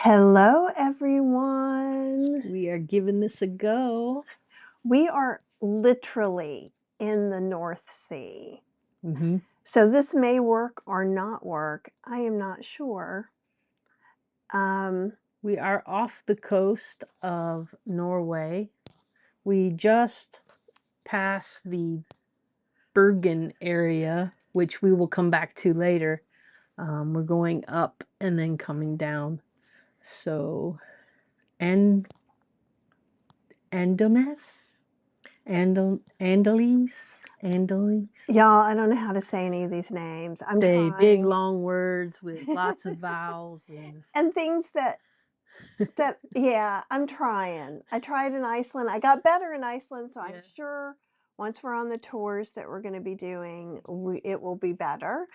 Hello, everyone. We are giving this a go. We are literally in the North Sea. Mhm. So this may work or not work. I am not sure. We are off the coast of Norway. We just passed the Bergen area, which we will come back to later. We're going up and then coming down. So, and Andones? Andelese? Y'all, I don't know how to say any of these names. I'm They big trying. long words with lots of vowels and And things yeah, I'm trying. I tried in Iceland. I got better in Iceland, so I'm yeah. sure once we're on the tours that we're going to be doing, it will be better.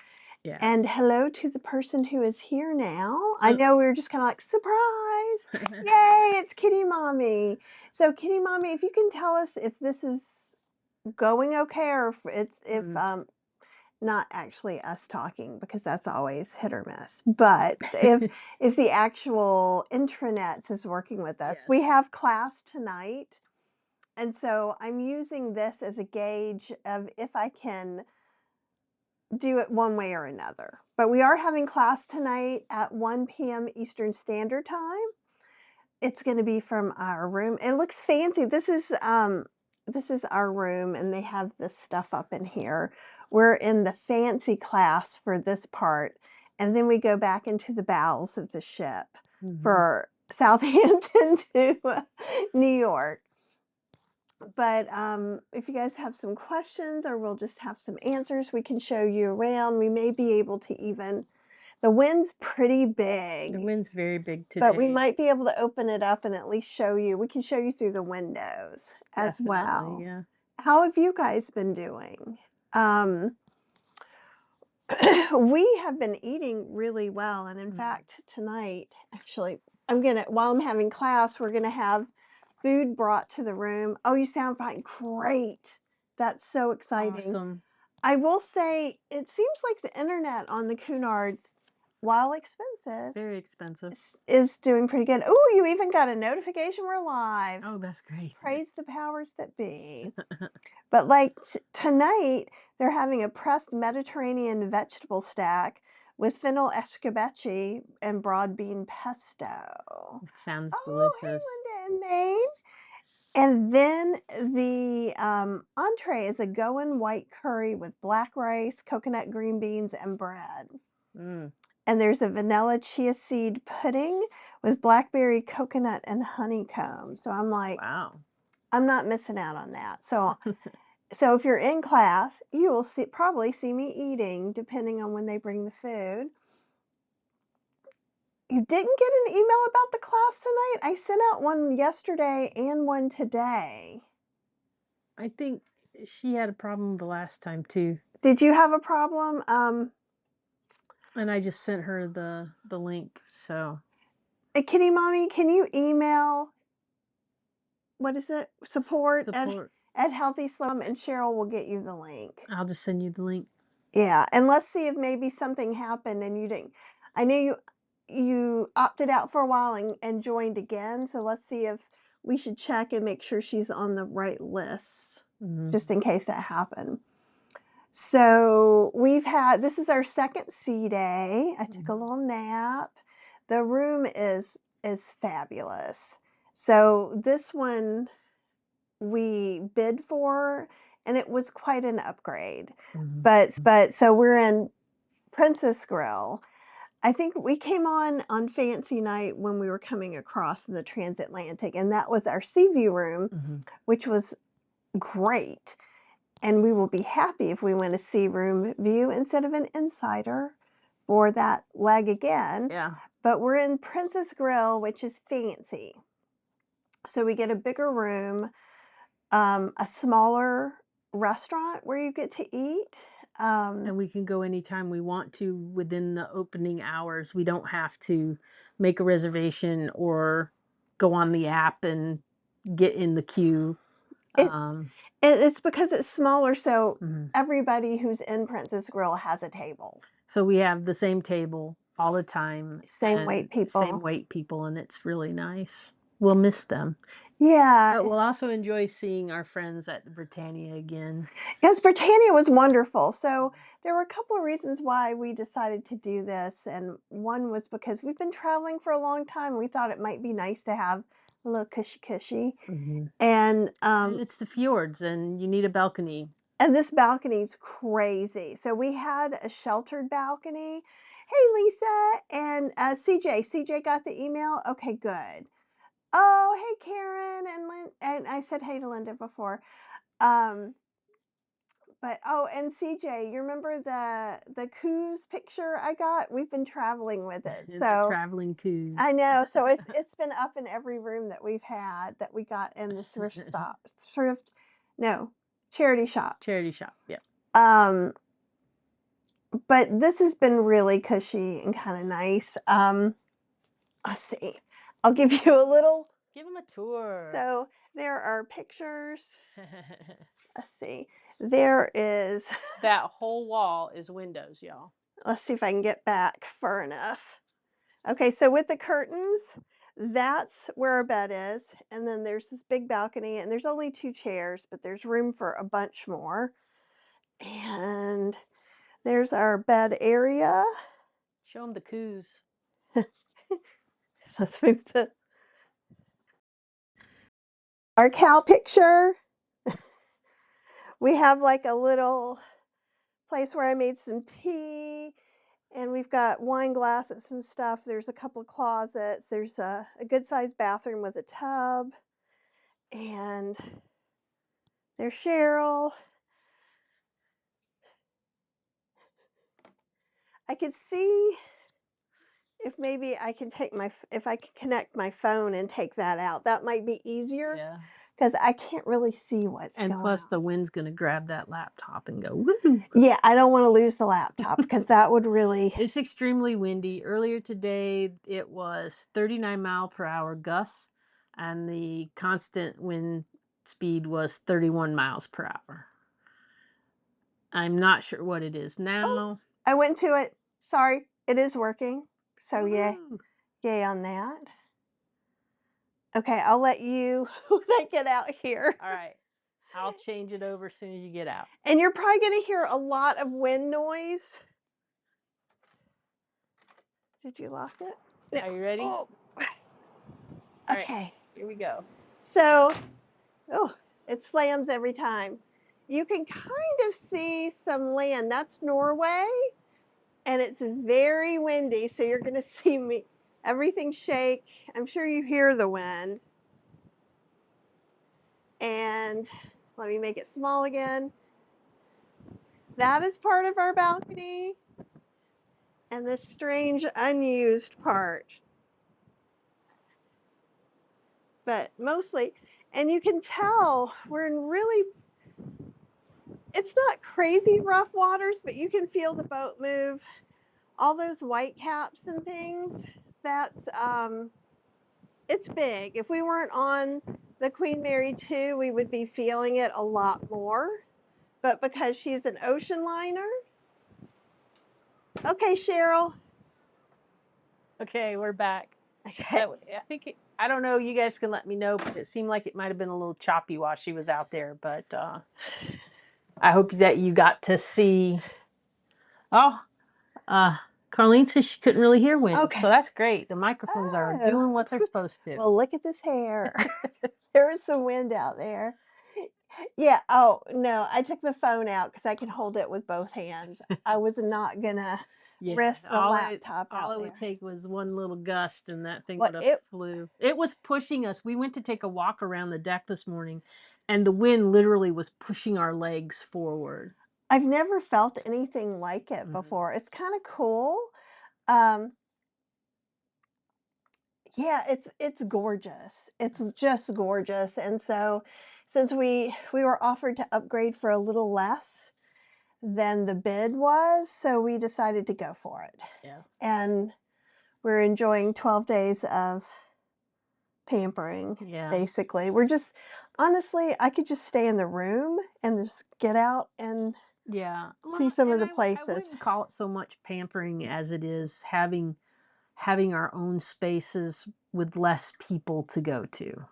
Yeah. And hello to the person who is here now. I Oh. know we were just kind of like, surprise! Yay, it's Kitty Mommy. So Kitty Mommy, if you can tell us if this is going okay or if not actually us talking, because that's always hit or miss. But if the actual intranets is working with us. Yes. We have class tonight. And so I'm using this as a gauge of if I can do it one way or another. But we are having class tonight at 1 p.m. Eastern Standard Time. It's going to be from our room. It looks fancy. This is our room, and they have this stuff up in here. We're in the fancy class for this part, and then we go back into the bowels of the ship for Southampton to New York. But if you guys have some questions or we'll just have some answers, we can show you around. We may be able to even, the wind's pretty big. The wind's very big today. But we might be able to open it up and at least show you. We can show you through the windows as well. Yeah. How have you guys been doing? We have been eating really well. And in fact, tonight, actually, while I'm having class, we're going to have food brought to the room. Oh, you sound fine. Great. That's so exciting. Awesome. I will say, it seems like the internet on the Cunards, while expensive, Very expensive, is doing pretty good. Oh, you even got a notification we're live. Oh, that's great. Praise the powers that be. But like tonight, they're having a pressed Mediterranean vegetable stack with fennel escabeche and broad bean pesto. It sounds Oh, delicious. hey, Linda and Maine. And then the entree is a Goan white curry with black rice, coconut green beans, and bread. And there's a vanilla chia seed pudding with blackberry, coconut, and honeycomb. So I'm like, wow, I'm not missing out on that. So if you're in class, you will probably see me eating, depending on when they bring the food. You didn't get an email about the class tonight? I sent out one yesterday and one today. I think she had a problem the last time too. Did you have a problem? And I just sent her the link. So, Kitty Mommy, can you email? What is it? Support. At Healthy Slim, and Cheryl will get you the link. I'll just send you the link. Yeah, and let's see if maybe something happened and you didn't. I know you opted out for a while and joined again, so let's see if we should check and make sure she's on the right list, just in case that happened. So this is our second sea day. I took a little nap. The room is fabulous. So this one we bid for, and it was quite an upgrade. But so we're in Princess Grill. I think we came on Fancy Night when we were coming across the transatlantic, and that was our sea view room, which was great. And we will be happy if we win a sea room view instead of an insider for that leg again. Yeah. But we're in Princess Grill, which is fancy. So we get a bigger room, a smaller restaurant where you get to eat. And we can go anytime we want to within the opening hours. We don't have to make a reservation or go on the app and get in the queue. It's because it's smaller, so everybody who's in Princess Grill has a table. So we have the same table all the time, Same weight and same people. weight people, and it's really nice. We'll miss them, Yeah, but we'll also enjoy seeing our friends at the Britannia again. yes, Britannia was wonderful. So there were a couple of reasons why we decided to do this, and one was because we've been traveling for a long time. We thought it might be nice to have a little cushy cushy, Mhm. and And it's the fjords, and you need a balcony. this balcony's crazy. So we had a sheltered balcony. Hey, Lisa and CJ. CJ got the email. Okay, good. Oh, hey, Karen and Lynn. And I said hey to Linda before. Um, but oh, and CJ, you remember the cruise picture I got? We've been traveling with it, The so traveling coos. I know. So it's been up in every room that we've had that we got in the thrift stop, thrift, no, charity shop. Charity shop, yeah. Um, but this has been really cushy and kind of nice. Let's see. I'll give you a little. Give them a tour. So there are pictures. Let's see. There is. That whole wall is windows, y'all. Let's see if I can get back far enough. Okay, so with the curtains, that's where our bed is. And then there's this big balcony, and there's only 2 chairs, but there's room for a bunch more. And there's our bed area. Show them the coos. Let's move to our cow picture. We have like a little place where I made some tea, and we've got wine glasses and stuff. There's a couple of closets. There's a good sized bathroom with a tub. And there's Cheryl. I could see if maybe I can take if I can connect my phone and take that out. That might be easier Yeah. because I can't really see what's And going plus, the on. wind's gonna grab that laptop and go, woo! Yeah, I don't want to lose the laptop because that would really. It's extremely windy. Earlier today, it was 39-mile-per-hour gusts, and the constant wind speed was 31 miles per hour. I'm not sure what it is Oh, now. I went to it. Sorry, it is working. So yay, Woohoo! yay on that. Okay, I'll let you when I get out here. All right. I'll change it over as soon as you get out. And you're probably going to hear a lot of wind noise. Did you lock it? No. Are you ready? Oh. All right. Okay. Here we go. So, oh, it slams every time. You can kind of see some land. That's Norway, and it's very windy. So you're going to see me everything shake. I'm sure you hear the wind. And let me make it small again. That is part of our balcony, and this strange unused part. But mostly, and you can tell we're in really, it's not crazy rough waters, but you can feel the boat move. All those white caps and things, that's it's big. If we weren't on the Queen Mary 2, we would be feeling it a lot more. But because she's an ocean liner. Okay, Cheryl. Okay, we're back. Okay. I don't know. You guys can let me know, but it seemed like it might have been a little choppy while she was out there. But I hope that you got to see. Oh, Carlene says she couldn't really hear wind, Okay. so that's great. The microphones are Oh. doing what they're supposed to. Well, look at this hair. There is some wind out there. Yeah. Oh, no. I took the phone out because I can hold it with both hands. I was not going to Yeah, risk the laptop all out it would there. take was one little gust, and that thing Well, would have flew. It was pushing us. We went to take a walk around the deck this morning, and the wind literally was pushing our legs forward. I've never felt anything like it before. It's kind of cool. Um, yeah, it's gorgeous. It's just gorgeous. And so since we were offered to upgrade for a little less than the bid was, so we decided to go for it. Yeah. And we're enjoying 12 days of pampering, Yeah. basically. We're just honestly, I could just stay in the room and just get out and Yeah. see Well, some of and the I places. wouldn't call it so much pampering as it is having our own spaces with less people to go to.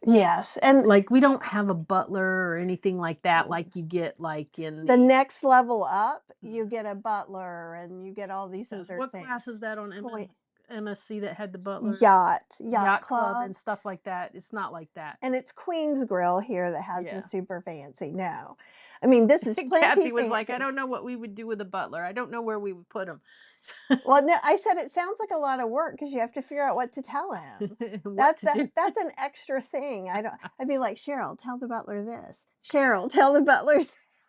Yes, and Like, we don't have a butler or anything like that, like you get, like, in the the next level up, you get a butler and you get all these 'cause other what class things. is that on Point MSC that had the butler? yacht Yacht club club. and stuff like that? It's not like that. And it's Queen's Grill here that has the Yeah. super fancy. No. I mean, this is plenty Kathy was like, "I fancy. don't know what we would do with a butler. I don't know where we would put him." Well, no, I said it sounds like a lot of work because you have to figure out what to tell him. What to do. That's an extra thing. I'd be like, "Cheryl, tell the butler this. Cheryl, tell the butler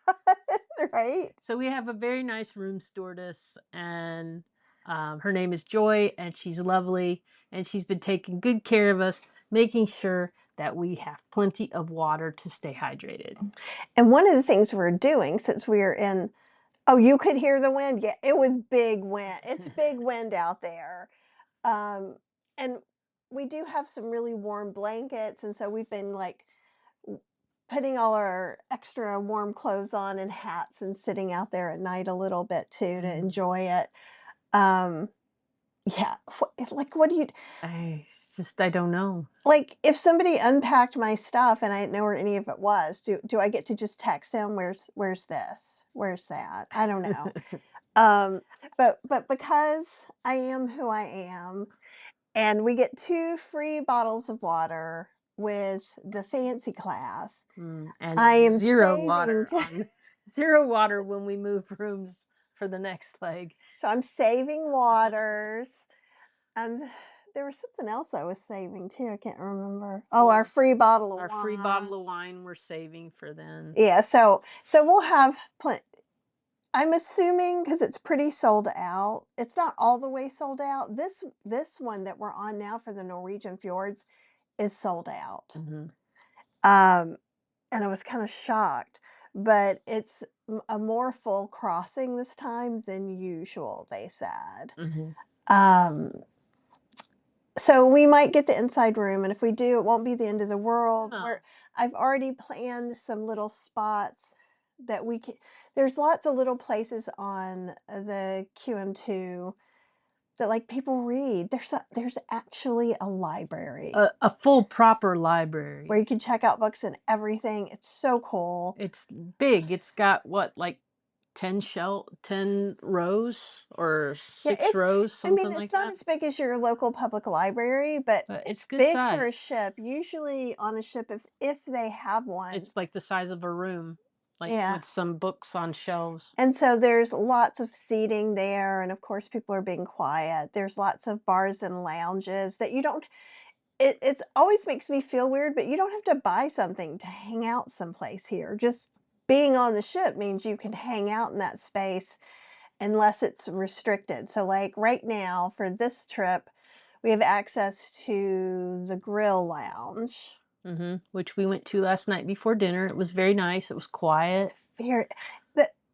that." Right? So we have a very nice room stewardess, and her name is Joy, and she's lovely, and she's been taking good care of us, making sure that we have plenty of water to stay hydrated. And one of the things we're doing since we're in oh, you could hear the wind? Yeah, it was big wind. It's big wind out there. Um, and we do have some really warm blankets, and so we've been like putting all our extra warm clothes on and hats and sitting out there at night a little bit too to Mhm. enjoy it. Um, yeah, like what do you I don't know. like if somebody unpacked my stuff and I didn't know where any of it was, do I get to just text them where's this? Where's that? I don't know. Um, but because I am who I am, and we get 2 free bottles of water with the fancy class, And I am zero saving water t on zero water when we move rooms for the next leg. so I'm saving waters, and there was something else I was saving too, I can't remember. Oh, our Well, free bottle of our free wine. bottle of wine we're saving for then. Yeah, so we'll have plen I'm assuming because it's pretty sold out. It's not all the way sold out. This one that we're on now for the Norwegian Fjords is sold out. Mhm. Um, and I was kinda shocked, but it's a more full crossing this time than usual, they said. Mhm. Um, so we might get the inside room, and if we do, it won't be the end of the world. No. I've already planned some little spots that we can there's lots of little places on the QM2 that, like, people read. There's actually a library A full proper library. where you can check out books and everything. It's so cool. It's big. It's got what, like 10 rows or Yeah, 6 rows, I mean, something it's like not that. as big as your local public library, but But it's it's good big for size. a ship. Usually on a ship, if they have one, It's like the size of a room, like yeah. with some books on shelves. And so there's lots of seating there, and of course, people are being quiet. There's lots of bars and lounges that you don't. It's always makes me feel weird, but you don't have to buy something to hang out someplace here. Just being on the ship means you can hang out in that space unless it's restricted. So, like right now for this trip, we have access to the grill lounge. Which we went to last night before dinner. It was very nice. It was It's quiet. very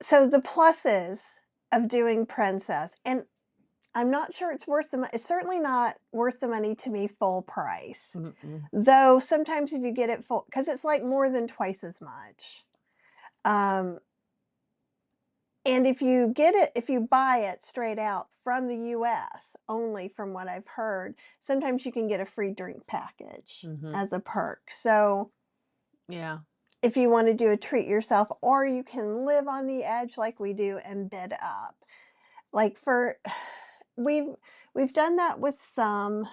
so the pluses of doing Princess, and I'm not sure it's worth the money. It's certainly not worth the money to me full price. Mm-mm. Though sometimes if you get it full, because it's like more than twice as much. Um, And if you buy it straight out from the US, only from what I've heard, sometimes you can get a free drink package Mhm. as a perk. So, Yeah. if you wanna do a treat yourself, or you can live on the edge like we do and bid up. Like for we've we've done that with some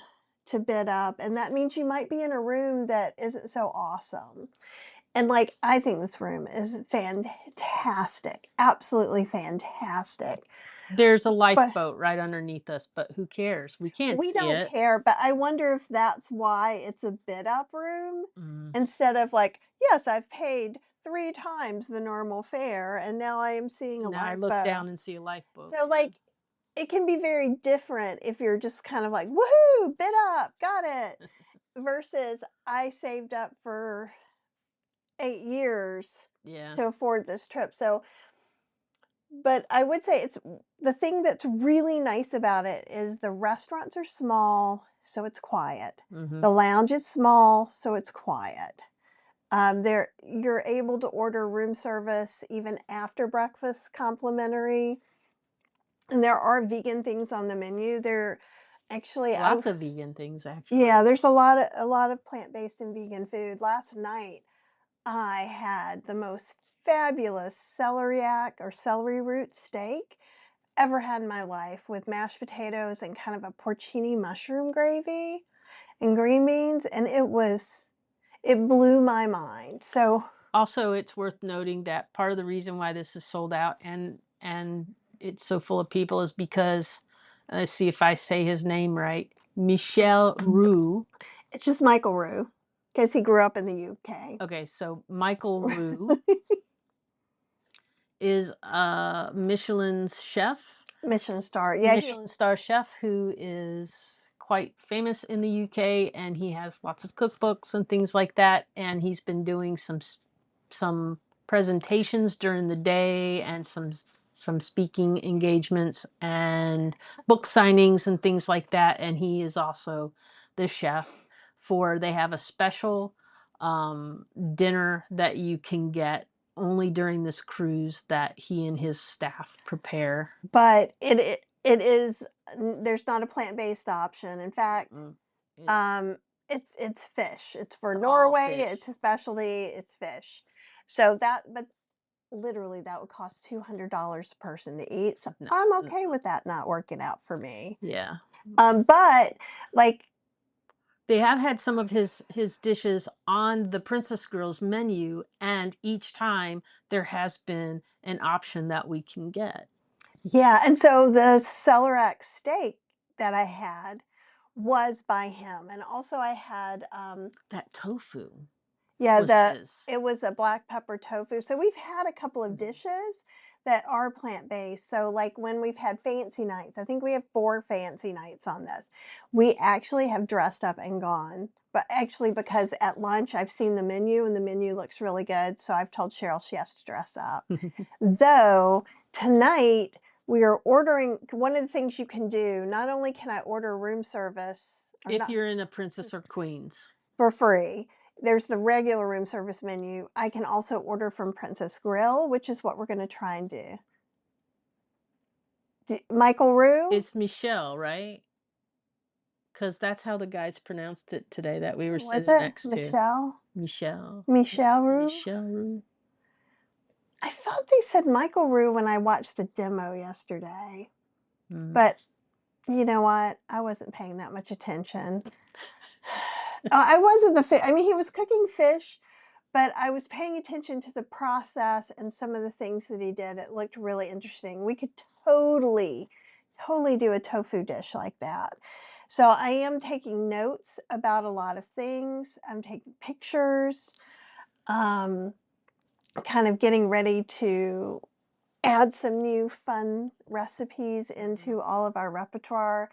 to bid up, and that means you might be in a room that isn't so awesome. And, like, I think this room is fantastic, absolutely fantastic. There's a But lifeboat right underneath us, but who cares? We can't we see don't it. care, but I wonder if that's why it's a bid up room Mm. instead of like, "Yes, I've paid 3 times the normal fare, and now I am seeing a Now I look lifeboat." down and see a lifeboat. So, Yeah. like, it can be very different if you're just kind of like, "Woohoo, bid up, got it," versus I saved up for 8 years Yeah. to afford this trip. So but I would say it's the thing that's really nice about it is the restaurants are small, so it's quiet. Mhm. The lounge is small, so it's quiet. You're able to order room service even after breakfast complimentary, and there are vegan things on the menu. There actually, Lots of vegan things, yeah, actually. there's a lot of plant-based and vegan food. Last night, I had the most fabulous celeriac or celery root steak ever had in my life with mashed potatoes and kind of a porcini mushroom gravy and green beans, and it blew my mind. So, Also, it's worth noting that part of the reason why this is sold out and it's so full of people is because, let's see if I say his name right, Michel Roux. it's just Michael Roux because he grew up in the UK. Okay, so Michael Roux is a Michelin's chef, Michelin star. Yeah, Michelin star chef who is quite famous in the UK, and he has lots of cookbooks and things like that, and he's been doing some presentations during the day and some speaking engagements and book signings and things like that, and he is also the chef for they have a special dinner that you can get only during this cruise that he and his staff prepare. but it is there's not a plant-based option. In fact, Mm, it's um, it's fish. It's for all Norway. fish. It's a specialty. It's fish. So but literally that would cost $200 a person to eat. So No, I'm n okay with that not working out for me. yeah. But like, They have had some of his dishes on the Princess Girls menu, and each time there has been an option that we can get. yeah, and so the Celerac steak that I had was by him, and also I had, That tofu yeah, was his. it was a black pepper tofu. So we've had a couple of Mhm. dishes that are plant-based. So, like, when we've had fancy nights, I think we have 4 fancy nights on this. We actually have dressed up and gone, but actually because at lunch I've seen the menu and the menu looks really good, so I've told Cheryl she has to dress up. Though, tonight, we are ordering one of the things you can do, not only can I order room service or If not you're in a Princess or Queens. for free, there's the regular room service menu. I can also order from Princess Grill, which is what we're gonna try and do. Michael Roux? It's Michelle, right? Because that's how the guys pronounced it today that we were Was sitting it next to. Michelle? Michelle. Michelle Roux? Michelle Roux. I thought they said Michael Roux when I watched the demo yesterday, Mm. but you know what? I wasn't paying that much attention. I wasn't I mean, he was cooking fish, but I was paying attention to the process and some of the things that he did. It looked really interesting. We could totally do a tofu dish like that. So I am taking notes about a lot of things. I'm taking pictures, um, kind of getting ready to add some new fun recipes Mhm. into all of our repertoire.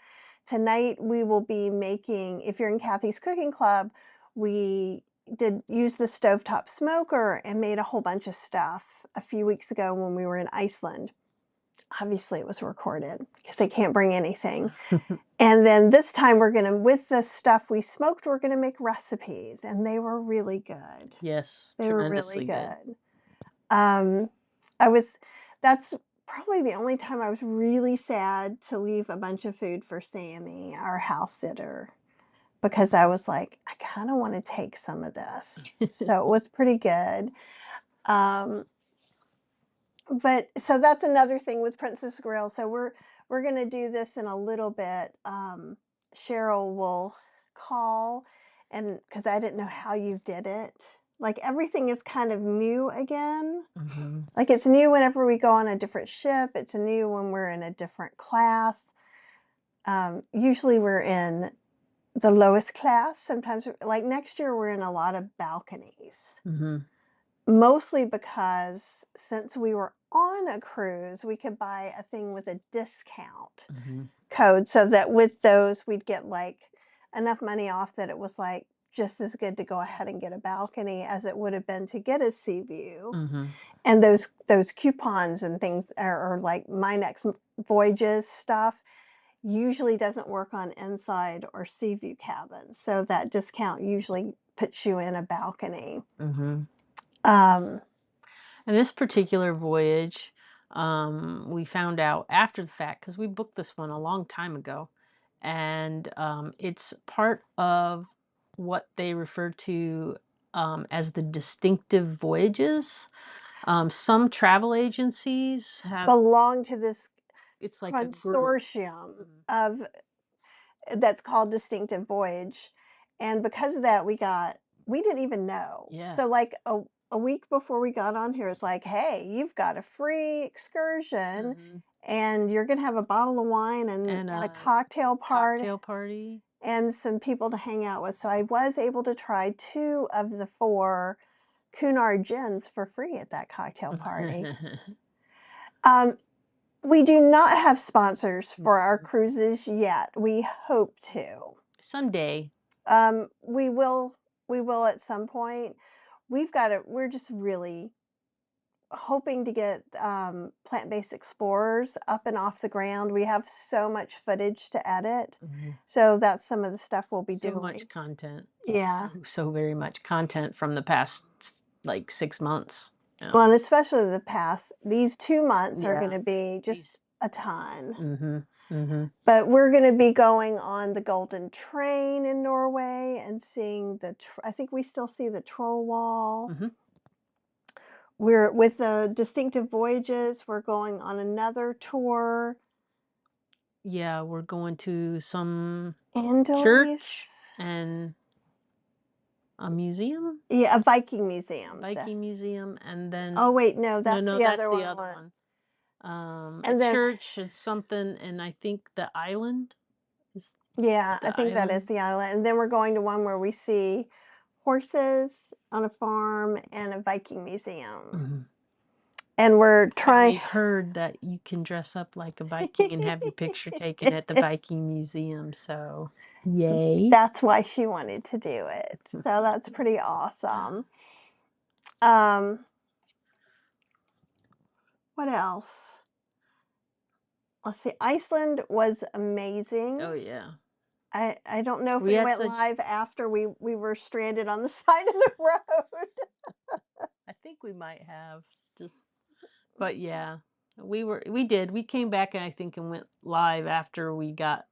Tonight we will be making, if you're in Kathy's Cooking Club, we did use the stovetop smoker and made a whole bunch of stuff a few weeks ago when we were in Iceland. Obviously it was recorded because they can't bring anything. And then this time we're gonna, with the stuff we smoked, we're gonna make recipes and they were really good. Yes, They were really tremendously good. good. Um, I was that's probably the only time I was really sad to leave a bunch of food for Sammy, our house sitter, because I was like, "I kinda wanna take some of this." So it was pretty good. Um, but so that's another thing with Princess Grill. So we're gonna do this in a little bit. Cheryl will call and because I didn't know how you did it. Like everything is kind of new again. Mhm. Like, it's new whenever we go on a different ship, it's new when we're in a different class. Usually we're in the lowest class, sometimes like, next year, we're in a lot of balconies, Mhm. mostly because since we were on a cruise, we could buy a thing with a discount Mhm. code so that with those, we'd get, like, enough money off that it was, like, just as good to go ahead and get a balcony as it would have been to get a sea view. Mhm. And those coupons and things are like My Next Voyages stuff usually doesn't work on inside or sea view cabins, so that discount usually puts you in a balcony. Mm-hmm. Um, And this particular voyage, we found out after the fact because we booked this one a long time ago, and it's part of what they refer to as the distinctive voyages. Some travel agencies have belong to this it's like a group. consortium Mhm. of that's called Distinctive Voyage, and because of that, we didn't even know. Yeah. So, like, a week before we got on here, it's like, "Hey, you've got a free excursion, Hmm. and you're gonna have a bottle of wine And and a a cocktail party cocktail party. and some people to hang out with." So I was able to try 2 of the 4 Cunard gins for free at that cocktail party. Um, we do not have sponsors for our Mhm. cruises yet. We hope to. Someday. We will at some point. We're just really hoping to get plant-based explorers up and off the ground. We have so much footage to edit. Mhm. So that's some of the stuff we'll be So much doing. content. Yeah. So very much content from the past like 6 months. Yeah. Well, and especially these 2 months are Yeah. going to be These. just a ton. Mhm. Mhm. But we're going to be going on the Golden Train in Norway and seeing I think we still see the troll wall. Mhm. We're with the Distinctive Voyages, we're going on another tour. Yeah, we're going to some church Angeles? and a museum, Yeah, a Viking museum. Viking museum, and Oh, then wait, no, no, that's no, the that's other the other one. one. A And then church and something, and I think the island is yeah, I the think that is island. the island. And then we're going to one where we see horses on a farm and a Viking museum. Mhm. And we're And trying we've heard that you can dress up like a Viking and have your picture taken at the Viking Museum, so yay. That's why she wanted to do it. So that's pretty awesome. Um, what else? Let's see. Iceland was amazing. Oh, yeah. I don't know if We we had went such live after we were stranded on the side of the road. I think we might have just but yeah, we did. We came back, and I think, and went live after we got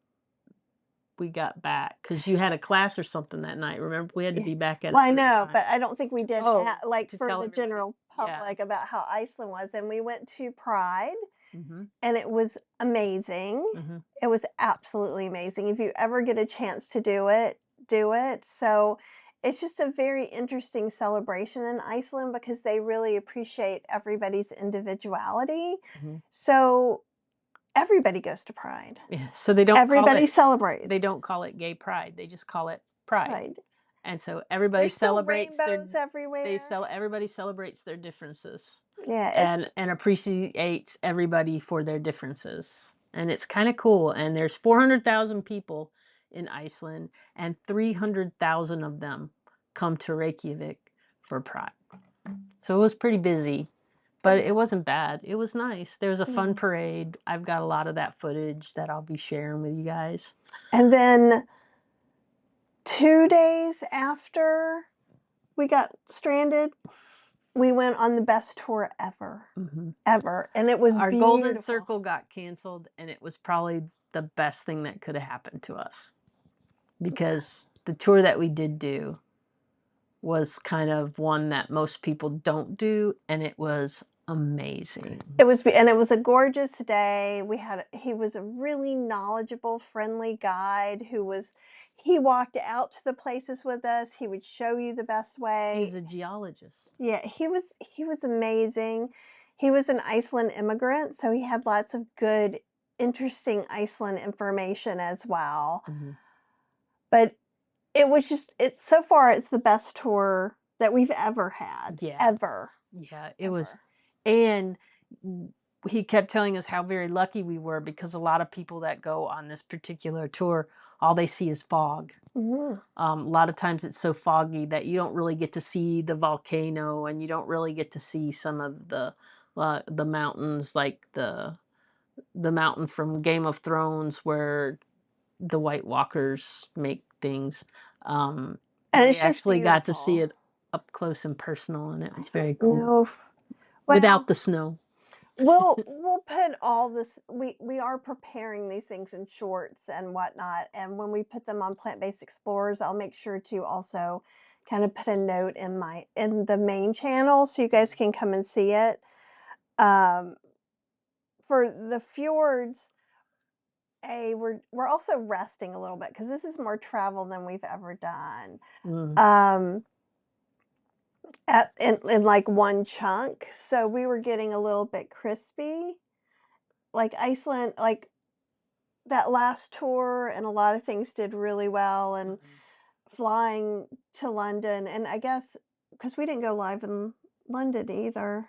back because you had a class or something that night, remember? We had to Yeah. be back at a Well, I certain know, time. but I don't think we did Oh, like to for tell the everybody. general Yeah. public about how Iceland was. And we went to Pride, Mhm. and it was amazing. Mhm. It was absolutely amazing. If you ever get a chance to do it, do it. So it's just a very interesting celebration in Iceland because they really appreciate everybody's individuality. Mhm. So everybody goes to Pride. Yeah, so they don't call Everybody it celebrates they don't call it gay pride, they just call it pride. Pride. And so everybody There's still celebrates rainbows everywhere. everybody celebrates their differences Yeah, and appreciates everybody for their differences. And it's kind of cool. And there's 400,000 people in Iceland, and 300,000 of them come to Reykjavik for Pride. So it was pretty busy, but it yeah. wasn't bad. It was nice. There was a fun Yeah. parade. I've got a lot of that footage that I'll be sharing with you guys. And then 2 days after we got stranded, we went on the best tour ever, Hmm. ever, and it was Our golden beautiful. circle got canceled, and it was probably the best thing that could have happened to us because the tour that we did do was kind of one that most people don't do, and it was amazing. It was a gorgeous day. He was a really knowledgeable, friendly guide he walked out to the places with us. He would show you the best He's way. a geologist. Yeah, he was amazing. He was an Iceland immigrant, so he had lots of good, interesting Iceland information as well. Hmm. But it's so far it's the best tour that we've ever had. Yeah, Ever. yeah, it was, Ever. and he kept telling us how very lucky we were because a lot of people that go on this particular tour, all they see is fog. Mhm. A lot of times it's so foggy that you don't really get to see the volcano, and you don't really get to see some of the mountains, like the mountain from Game of Thrones where the White Walkers make things. Um, And We it's just actually got to see beautiful. it up close and personal, and it I was don't very cool. know if Without well, the snow. we'll put all this we are preparing these things in shorts and whatnot, and when we put them on Plant-Based Explorers, I'll make sure to also kind of put a note in the main channel so you guys can come and see it. Um, for the fjords, we're also resting a little bit because this is more travel than we've ever done. Mm. Um, in like one chunk, so we were getting a little bit crispy. Like Iceland, like that last tour and a lot of things did really well, and Mhm. flying to London, and I guess because we didn't go live in London either,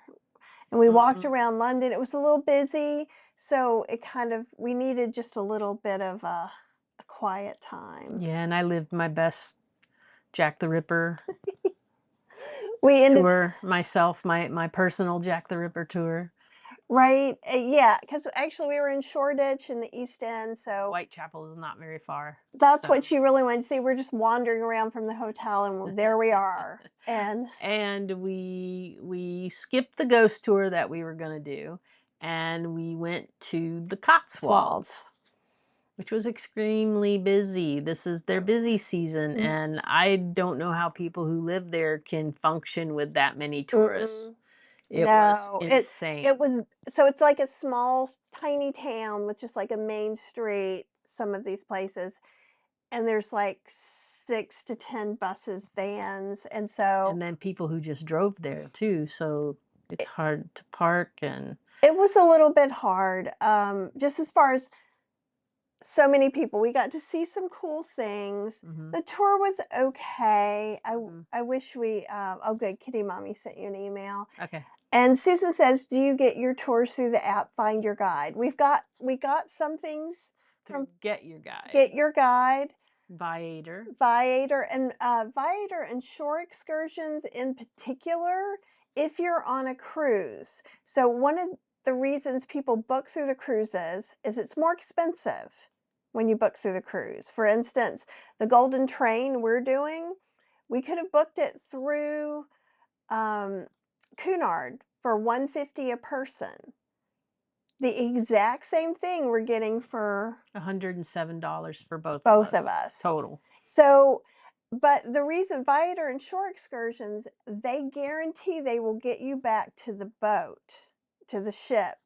and we walked Mm-mm. around London, it was a little busy, so it kind of we needed just a little bit of a quiet time. Yeah, and I lived my best Jack the Ripper We ended tour myself, my personal Jack the Ripper tour. right, yeah, because actually we were in Shoreditch in the East End, so Whitechapel is not very far, that's what so. she really wanted to see. We're just wandering around from the hotel, and there we are, and And we skipped the ghost tour that we were gonna do, and we went to the Cotswolds, Swalds. which was extremely busy. This is their busy season, Mm, and I don't know how people who live there can function with that many tourists. mm-mm. It was No, it insane. was so it's like a small, tiny town with just like a main street, some of these places, and there's like 6 to 10 buses, vans, and so And then people who just drove there too, so it's it hard to park and it was a little bit hard, just as far as so many people. We got to see some cool things. mhm, The tour was okay. mhm. I wish we, oh, good, Kitty Mommy sent you an email. Okay. And Susan says, "Do you get your tours through the app Find Your Guide?" We got some things from Through Get Your Guide, Get Your Guide, Viator. Viator and shore excursions in particular, if you're on a cruise. So one of the reasons people book through the cruises is it's more expensive when you book through the cruise. For instance, the Golden Train we're doing, we could have booked it through um, Cunard for 150 a person. The exact same thing we're getting for $107 for both of both of us, us. total. So, but the reason Viator and shore excursions, they guarantee they will get you back to the boat, to the ship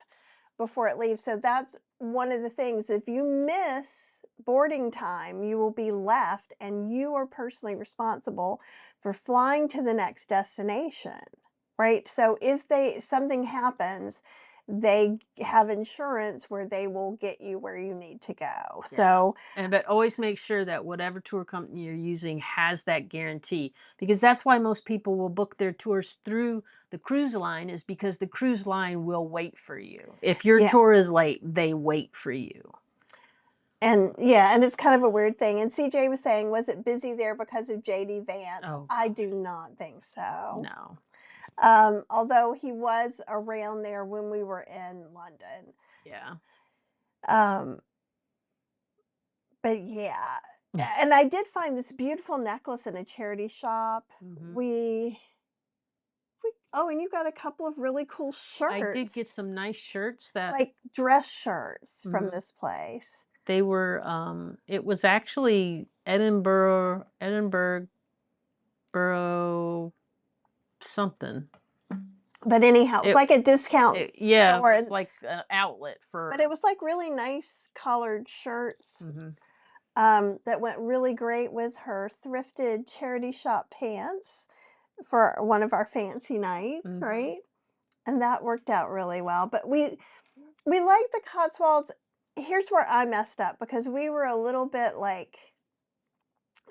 before it leaves. So that's one of the things. If you miss boarding time, you will be left and you are personally responsible for flying to the next destination. Right? So if something happens, they have insurance where they will get you where you need to go. Yeah. So, And but always make sure that whatever tour company you're using has that guarantee, because that's why most people will book their tours through the cruise line, is because the cruise line will wait for you. If your yeah. tour is late, they wait for you. And yeah, and it's kind of a weird thing. And CJ was saying, was it busy there because of JD Vance? Oh I god, do not think so. no. Although he was around there when we were in London. Yeah. Um, but yeah, and I did find this beautiful necklace in a charity shop. Hmm. We oh, and you got a couple of really cool I did shirts, get some nice shirts that like dress shirts from mhm, this place. they were it was actually Edinburgh Borough something. But anyhow, it's It, like a discount yeah, it store, was like an outlet but it for was like really nice collared shirts mhm, that went really great with her thrifted charity shop pants for one of our fancy nights, mhm. right? And that worked out really well. But we like the Cotswolds. Here's where I messed up because we were a little bit like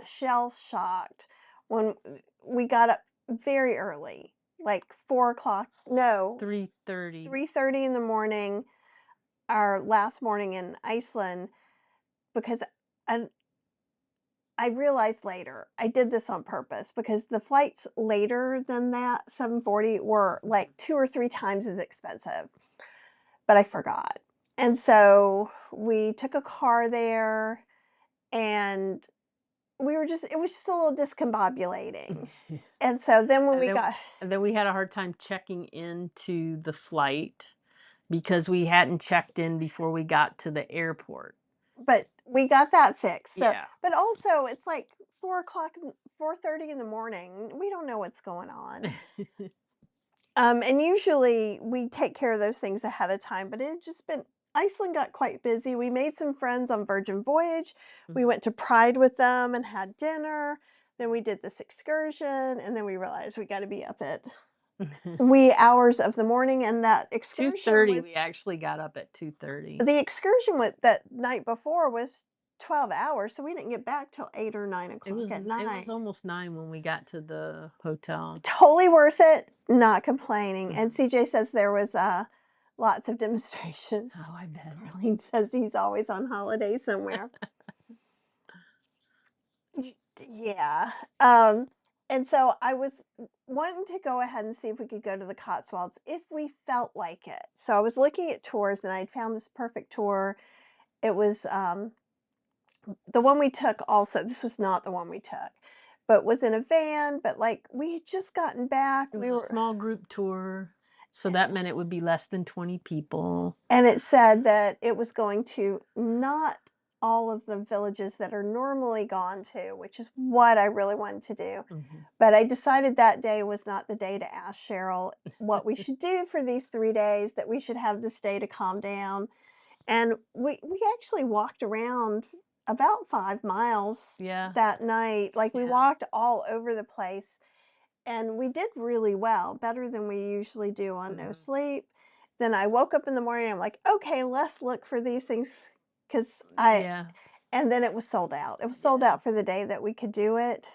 shell shocked when we got up very early, like 4 o'clock. No, 3:30. 3:30 in the morning. Our last morning in Iceland because I I realized later I did this on purpose because the flights later than that, 7:40, were Mhm. like 2 or 3 times as expensive, but I forgot. And so we took a car there, and we were just it was just a little discombobulating. And so then when And we then got and then we had a hard time checking into the flight because we hadn't checked in before we got to the airport. but we got that fixed. So, Yeah. but also it's like 4 o'clock, 4:30 in the morning. We don't know what's going on. And usually we take care of those things ahead of time, but it had just been Iceland got quite busy. We made some friends on Virgin Voyage. We Mhm. went to Pride with them and had dinner. Then we did this excursion, and then we realized we got to be up at wee hours of the morning. And that excursion 2:30, we was actually got up at 2:30. the excursion with that night before was 12 hours, so we didn't get back till 8 or 9 o'clock at It was night. almost 9 when we got to the hotel. Totally worth it, not complaining, and Mhm. CJ says there was, lots of demonstrations. Oh, I bet. Carlene says he's always on holiday somewhere. Y Yeah, and so I was wanting to go ahead and see if we could go to the Cotswolds if we felt like it. So I was looking at tours, and I'd found this perfect tour. It was, the one we took also this was not the one we took, but was in a van, but, like, we had just gotten back, It was we a were small group tour, so and that meant it would be less than 20 people. it said that it was going to not all of the villages that are normally gone to, which is what I really wanted to do, Mhm. but I decided that day was not the day to ask Cheryl what we should do for these 3 days, that we should have this day to calm down. And we actually walked around about 5 miles Yeah, that night, like, we yeah. walked all over the place, and we did really well, better than we usually do on no Mhm. sleep. Then I woke up in the morning, I'm like, "Okay, let's look for these things," 'cause I Yeah, and then it was sold out. It was sold yeah. out for the day that we could do it,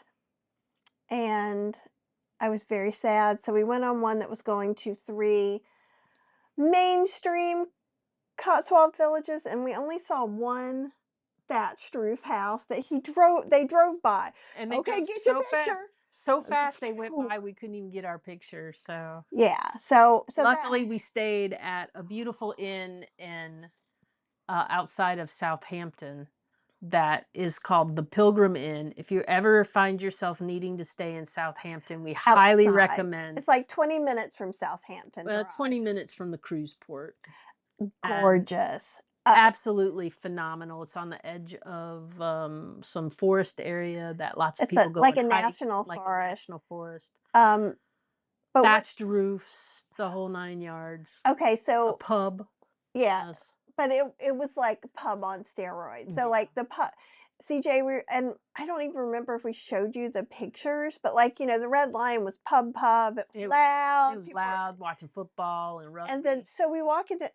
and I was very sad, so we went on one that was going to 3 mainstream Cotswold villages, and we only saw 1 thatched roof house that they drove by. And they "Okay, drove get your so picture." I was like, fast they went "Phew." by, we couldn't even get our picture, so Yeah, so that luckily we stayed at a beautiful inn in outside of Southampton that is called the Pilgrim Inn. If you ever find yourself needing to stay in Southampton, we highly outside. recommend. It's like 20 minutes from Southampton 20 drive. minutes from the cruise port, and Gorgeous. absolutely phenomenal. It's on the edge of some forest area that lots of It's a people go like and a hike, national like a forest. national forest. Um, but what Thatched roofs, the whole 9 yards. okay, A so pub. yeah, Yes. but it was like pub on steroids. So, Yeah. like, the pub CJ, and I don't even remember if we showed you the pictures, but, like, the Red Lion was pub, it was It it loud, was people were loud watching football and and then rugby. so we walk into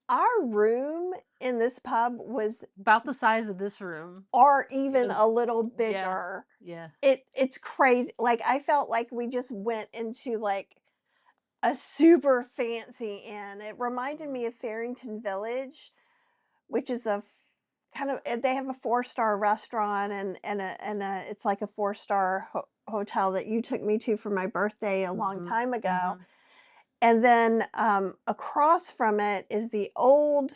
our room in this pub was About the size of this room. or It even was a little yeah, bigger. yeah. It's crazy. Like, I felt like we just went into, like, a super fancy inn. It reminded Mm, me of Farrington Village, which is a f kind of they have a four-star restaurant and it's like a four-star hotel that you took me to for my birthday a long mhm, time ago. mhm. And then, across from it is the old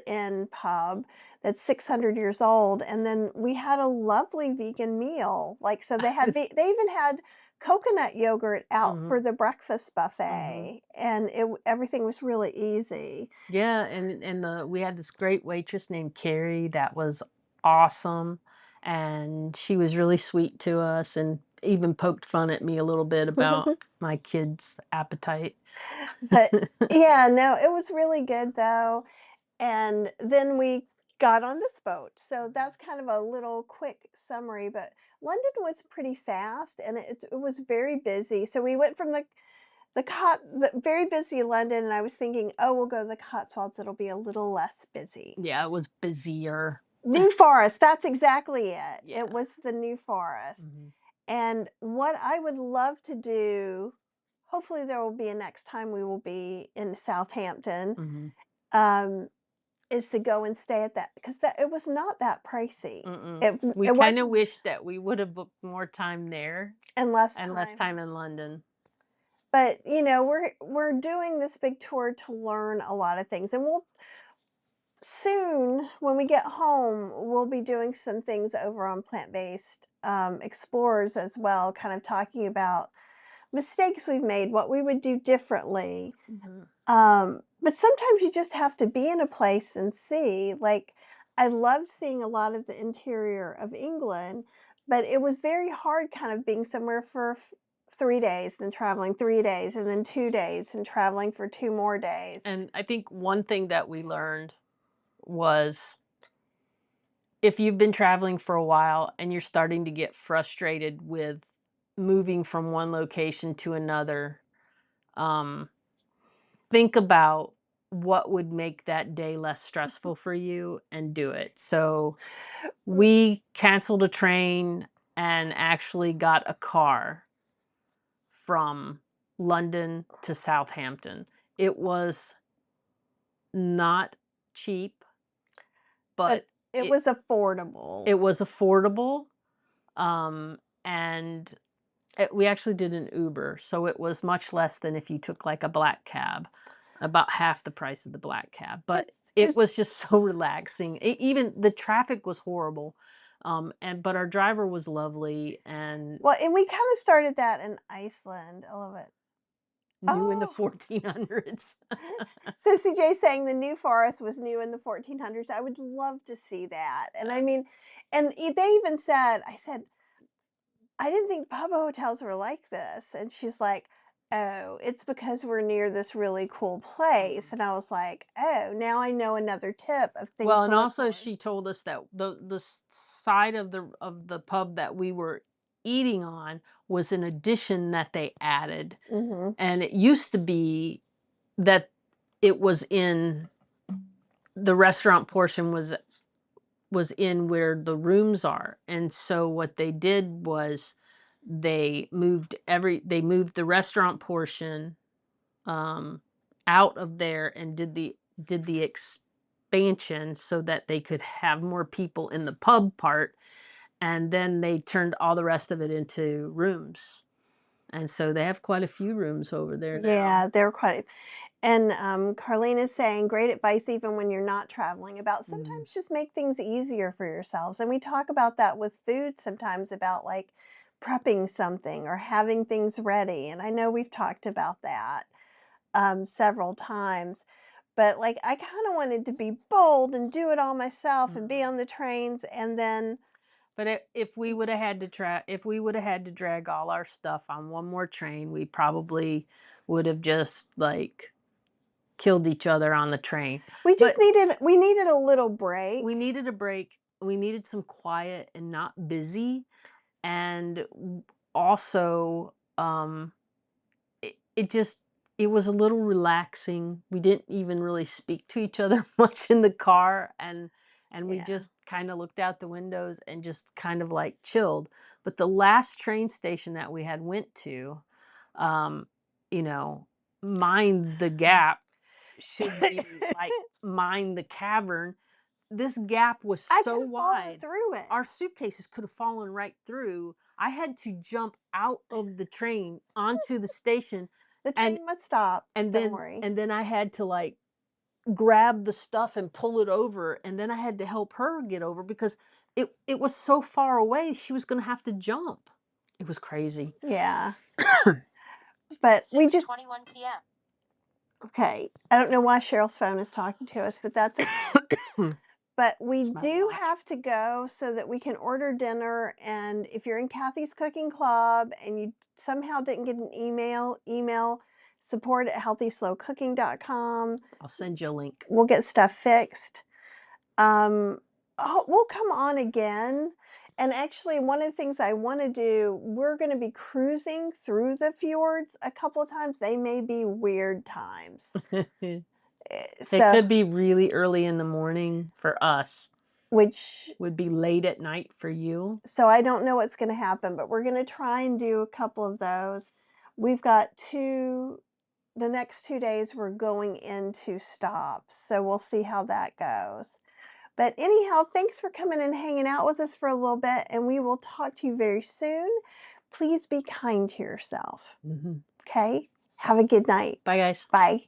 inn pub that's 600 years old, and then we had a lovely vegan meal, like, so they even had coconut yogurt out Mhm, for the breakfast mhm. buffet, and everything was really easy. Yeah, and we had this great waitress named Carrie that was awesome, and she was really sweet to us and even poked fun at me a little bit about my kids' appetite. But yeah, no, it was really good though, and then we got on this boat. So Mhm, that's kind of a little quick summary, but London was pretty fast and it was very busy. So we went from the very busy London, and I was thinking, "Oh, we'll go to the Cotswolds, it'll be a little less busy." yeah, it was busier. New Forest, that's exactly it. It Yeah. was the New Forest. Mhm, And what I would love to do, hopefully there will be a next time we will be in Southampton, mhm. um, is to go and stay at that because that it was not that pricey. Mm-mm. We It kinda wasn't wish that we would've booked more time there in less and less time. time in London. But, we're doing this big tour to learn a lot of things, and soon, when we get home, we'll be doing some things over on Plant-Based Explorers as well, kind of talking about mistakes we've made, what we would do differently. Mhm. But sometimes you just have to be in a place and see. Like, I loved seeing a lot of the interior of England, but it was very hard kind of being somewhere for 3 days, then traveling 3 days, and then 2 days, and traveling for 2 more days. And I think one thing that we learned was if you've been traveling for a while and you're starting to get frustrated with moving from one location to another, um, think about what would make that day less stressful for you and do it. So Mm, we canceled a train and actually got a car from London to Southampton. It was not cheap, but but it it was affordable. it was affordable, um, and we actually did an Uber, so it was much less than if you took, like, a black cab, about half the price of the black cab, but it Because was just so relaxing. Even the traffic was horrible, but our driver was lovely and well, and we kinda started that in Iceland. I love it. new in the Oh! 1400s. So CJ saying the New Forest was new in the 1400s. I would love to see that. And I mean, and they even said, I said, I didn't think pub hotels were like this. And she's like, oh, it's because we're near this really cool place. Mhm. And I was like, oh, now I know another tip of things Well, to and look also for. she told us that the side of the pub that we were eating on was an addition that they added, Hmm. and it used to be that it was in the restaurant portion was in where the rooms are, and so what they did was they moved the restaurant portion, um, out of there and did the expansion so that they could have more people in the pub part, and then they turned all the rest of it into rooms, and so they have quite a few rooms over there now. Yeah, they're quite. And Carlene is saying, great advice even when you're not traveling about Mm, sometimes just make things easier for yourselves. And we talk about that with food sometimes about like prepping something or having things ready. And I know we've talked about that several times. But like I kind of wanted to be bold and do it all myself and be mhm. on the trains and then But if we woulda had to if we woulda had to drag all our stuff on one more train, we probably would have just, like, killed each other on the train. But we needed a little we break. needed a break. We needed some quiet and not busy, and also, it just it was a little relaxing. We didn't even really speak to each other much in the car, and we Yeah. just kinda looked out the windows and just kind of, like, chilled. But the last train station that we had went to, um, you know, mind the gap should be, like, mind the cavern. This gap was I so could have fallen wide, through it. our suitcases could have fallen right through. I had to jump out of the train onto the station, The and train must stop. and Don't then worry. and then I had to, like, grab the stuff and pull it over, and then I had to help her get over because it was so far away, she was gonna have to jump. It was crazy. Yeah. But we just 6:21 PM. okay. I don't know why Cheryl's phone is talking to us, but that's okay. But we It's my do watch. have to go so that we can order dinner. And if you're in Kathy's Cooking Club and you somehow didn't get an email support at healthyslowcooking.com. I'll send you a link. We'll get stuff fixed. Um, oh, we'll come on again. And actually, one of the things I want to do, we're going to be cruising through the fjords a couple of times. They may be weird times. It So, could be really early in the morning for us. which, Would be late at night for you. so I don't know what's going to happen, but we're going to try and do a couple of those. We've got the next 2 days, we're going into stops. So we'll see how that goes. But anyhow, thanks for coming and hanging out with us for a little bit, and we will talk to you very soon. Please be kind to yourself. Mhm. Okay? Have a good night. Bye, guys. Bye.